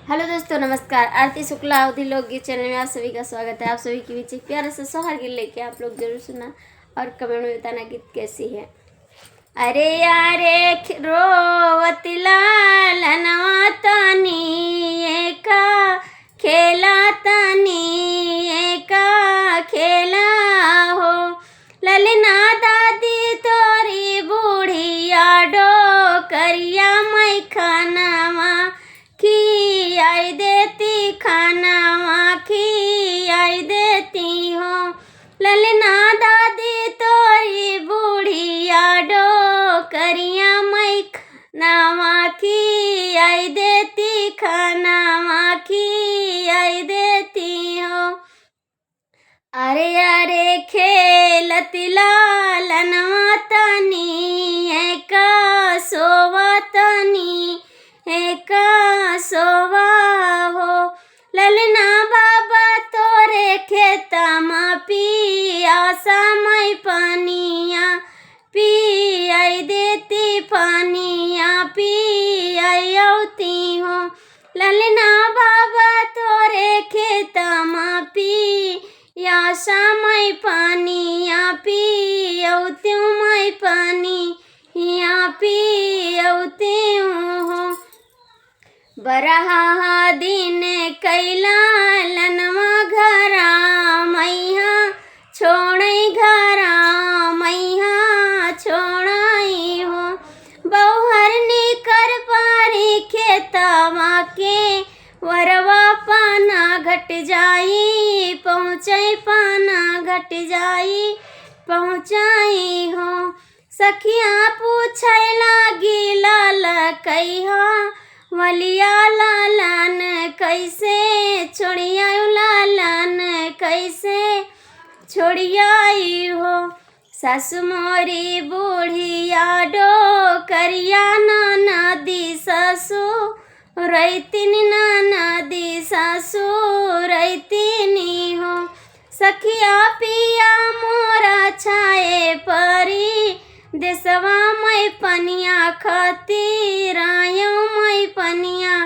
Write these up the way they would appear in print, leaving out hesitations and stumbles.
Hello दोस्तों, नमस्कार। आरती शुक्ला अवधि लोकगीत चैनल में आप सभी का स्वागत है। आप सभी के बीच एक प्यारा सा सोहर गीत लेके आप लोग जरूर सुना और कमेंट में बताना गीत कैसी है। अरे यारे रोवत लालनवा तनी एका खेला तनी एका खेला हो ललना दादी तोरी बूढ़िया डो करिया मैं खानावा खियाई देती खानावा खियाई देती हो ललना दादी तोरी बूढ़िया डो करिया मैं खानावा खियाई देती खानावा खियाई देती हो। अरे अरे खेलती लालनवा तनी एका सोवा तनी एका सोवा हो ललना बाबा तोरे खेता मा पिया समय पानिया पियाई देती पानिया पियाई औती हो ललना बाबा तोरे खेता मा पिया समय पानिया पियौती मैं पानी या पियौती हो। बरहा दिन कैला लनवा घरा मैया छोड़ई घरा मैया छोड़ई हो बौहरनी कर पारी खेतवा के वरवा पाना घट जाई पहुँचई पाना घट जाई पहुँचाई हो सखिया पूछै लागी लाल कहिया वलिया लालन कैसे छोड़िया लालन कैसे छोड़ियाई हो सासु मोरी बूढ़िया डो करिया नदी सासु रैतिन नदी सासु रैतिनी हो सखिया पिया मोरा छाए परी देसवा मैं पनिया खातिर आयो मैं पनिया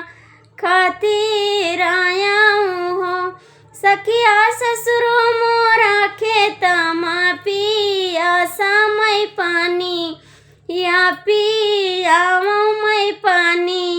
खातिर आयाऊँ हो सखिया ससुरो मोरा खेता मा पिया समय पानी या पिया मैं पानी